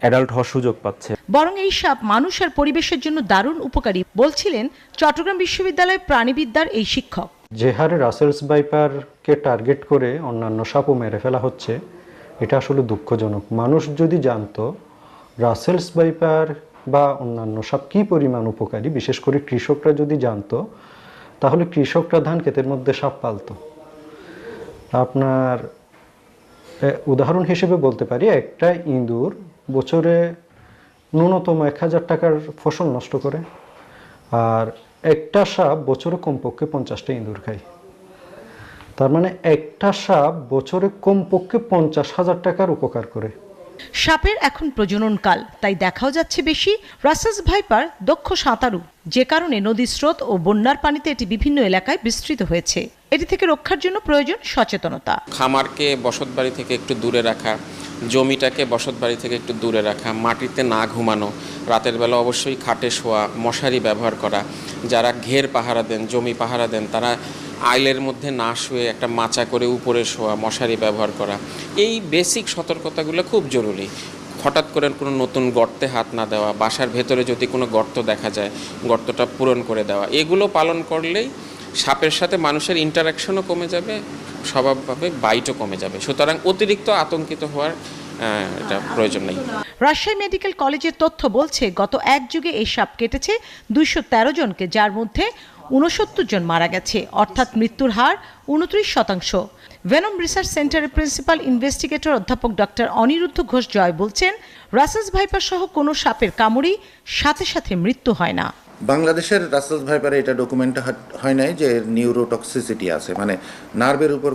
Adult হওয়ার সুযোগ পাচ্ছে। বরং এই সাপ মানুষ আর পরিবেশের জন্য দারুণ উপকারী বলছিলেন চট্টগ্রাম বিশ্ববিদ্যালয়ের প্রাণীবিদ্যার এই শিক্ষক। যে হারে রাসেলস ভাইপারকে টার্গেট করে অন্যান্য সাপও মেরে ফেলা হচ্ছে, এটা আসলে দুঃখজনক। মানুষ যদি জানতো রাসেলস ভাইপার বা অন্যান্য সাপ কী পরিমাণ উপকারী, বিশেষ করে কৃষকরা যদি জানতো, তাহলে কৃষকরা ধান ক্ষেতের মধ্যে সাপ পালতো। আপনার উদাহরণ হিসেবে বলতে পারি, একটা ইঁদুর বছরে ন্যূনতম 1000 টাকার ফসল নষ্ট করে, আর একটা সাপ বছরে কমপক্ষে 50টা ইঁদুর খায়। তার মানে একটা সাপ বছরে কমপক্ষে 50,000 টাকার উপকার করে। সাপের এখন প্রজননকাল, তাই দেখাও যাচ্ছে বেশি। রাসেলস ভাইপার দক্ষ সাঁতারু, যে কারণে নদীর স্রোত ও বন্যার পানিতে এটি বিভিন্ন এলাকায় বিস্তৃত হয়েছে। এটি থেকে রক্ষার জন্য প্রয়োজন সচেতনতা। খামারকে বসতবাড়ি থেকে একটু দূরে রাখা, জমিটাকে বসতবাড়ি থেকে একটু দূরে রাখা, মাটিতে না ঘুমানো, রাতের বেলা অবশ্যই খাটে শোয়া, মশারি ব্যবহার করা। যারা ঘের পাহারা দেন, জমি পাহারা দেন, তারা আইলের মধ্যে না শুয়ে একটা মাচা করে উপরে শোয়া, মশারি ব্যবহার করা। এই বেসিক সতর্কতাগুলো খুব জরুরি। হঠাৎ করে কোনো নতুন গর্তে হাত না দেওয়া, বাসার ভেতরে যদি কোনো গর্ত দেখা যায় গর্তটা পূরণ করে দেওয়া, এগুলো পালন করলেই সাপের সাথে মানুষের ইন্টারাকশনও কমে যাবে, স্বভাবভাবে বাইটও কমে যাবে। সুতরাং অতিরিক্ত আতঙ্কিত হওয়ার এটা প্রয়োজন নেই। রাজশাহী মেডিকেল কলেজের তথ্য বলছে গত এক যুগে এই সাপ কেটেছে 213 জনকে, যার মধ্যে 69 জন মারা গেছে, অর্থাৎ মৃত্যুর হার 29%। ভেনম রিসার্চ সেন্টারের প্রিন্সিপাল ইনভেস্টিগেটর অধ্যাপক ডক্টর অনিরুদ্ধ ঘোষ জয় বলছেন, রাসেলস ভাইপার সহ কোনো সাপের কামড়েই সাথে সাথে মৃত্যু হয় না। বাংলাদেশের রাসেলস ভাইপারে এটা ডকুমেন্ট হয় নাই যে নিউরোটক্সিসিটি আছে, মানে নার্ভের উপর